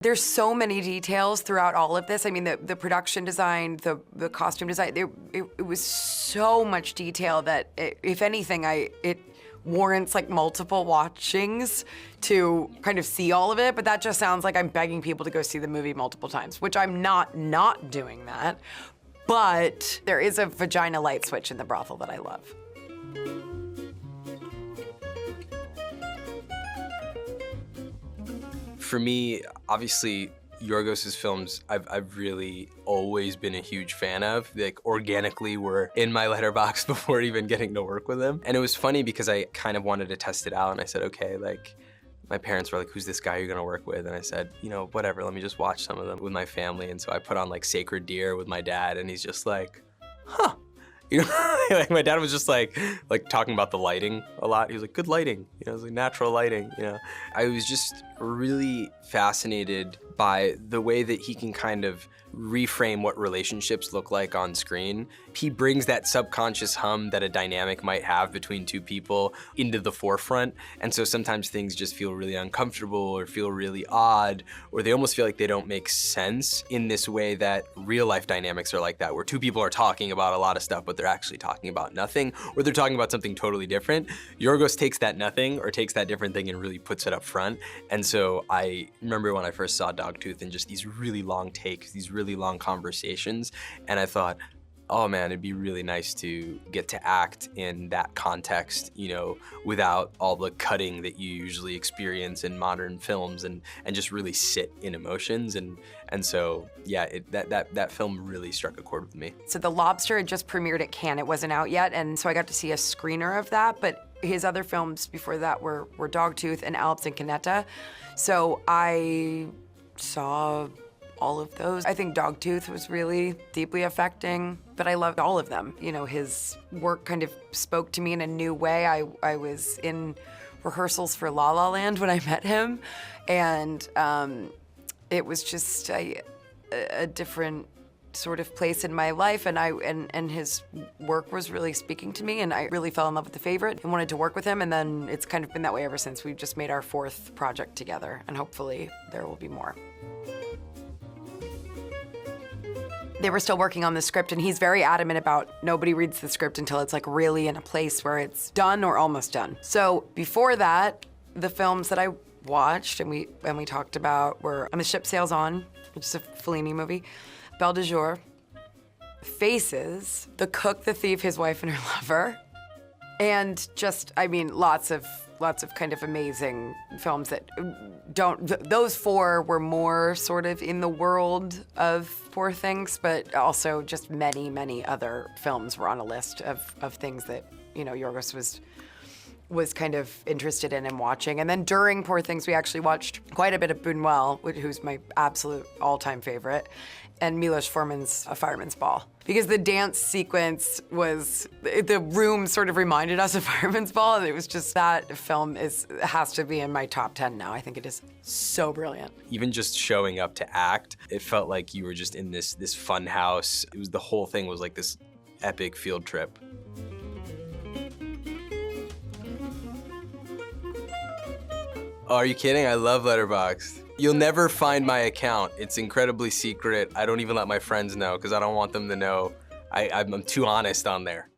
There's so many details throughout all of this. I mean, the production design, the costume design, it was so much detail that, if anything, it warrants like multiple watchings to kind of see all of it, but that just sounds like I'm begging people to go see the movie multiple times, which I'm not doing that. But there is a vagina light switch in the brothel that I love. For me, obviously, Yorgos's films, I've really always been a huge fan of. Like, organically were in my letterbox before even getting to work with him. And it was funny because I kind of wanted to test it out, and I said, okay, like, my parents were like, who's this guy you're gonna work with? And I said, you know, whatever, let me just watch some of them with my family. And so I put on like Sacred Deer with my dad, and he's just like, huh. You know, like my dad was just like talking about the lighting a lot. He was like, good lighting, you know, it was like natural lighting, you know. I was just really fascinated by the way that he can kind of reframe what relationships look like on screen. He brings that subconscious hum that a dynamic might have between two people into the forefront. And so sometimes things just feel really uncomfortable or feel really odd, or they almost feel like they don't make sense in this way that real life dynamics are like that, where two people are talking about a lot of stuff, but they're actually talking about nothing, or they're talking about something totally different. Yorgos takes that nothing or takes that different thing and really puts it up front. And so I remember when I first saw Dogtooth and just these really long takes, these really long conversations, and I thought, oh man, it'd be really nice to get to act in that context, you know, without all the cutting that you usually experience in modern films, and just really sit in emotions. And so, yeah, that film really struck a chord with me. So The Lobster had just premiered at Cannes. It wasn't out yet, and so I got to see a screener of that, but his other films before that were Dogtooth and Alps and Canetta. So I saw all of those. I think Dogtooth was really deeply affecting, but I loved all of them. You know, his work kind of spoke to me in a new way. I was in rehearsals for La La Land when I met him, and it was just a different sort of place in my life, and his work was really speaking to me, and I really fell in love with The Favorite and wanted to work with him, and then it's kind of been that way ever since. We've just made our 4th project together, and hopefully there will be more. They were still working on the script, and he's very adamant about nobody reads the script until it's like really in a place where it's done or almost done. So before that, the films that I watched and we talked about were The Ship Sails On, which is a Fellini movie, Belle de Jour, Faces, The Cook, the Thief, His Wife and Her Lover, and just, I mean, lots of kind of amazing films that those 4 were more sort of in the world of Poor Things, but also just many other films were on a list of things that, you know, Yorgos was kind of interested in and watching. And then during Poor Things, we actually watched quite a bit of Buñuel, who's my absolute all-time favorite, and Milos Forman's A Fireman's Ball. Because the dance sequence the room sort of reminded us of Fireman's Ball, and it was just, that film has to be in my top 10 now. I think it is so brilliant. Even just showing up to act, it felt like you were just in this fun house. The whole thing was like this epic field trip. Oh, are you kidding? I love Letterboxd. You'll never find my account. It's incredibly secret. I don't even let my friends know because I don't want them to know. I'm too honest on there.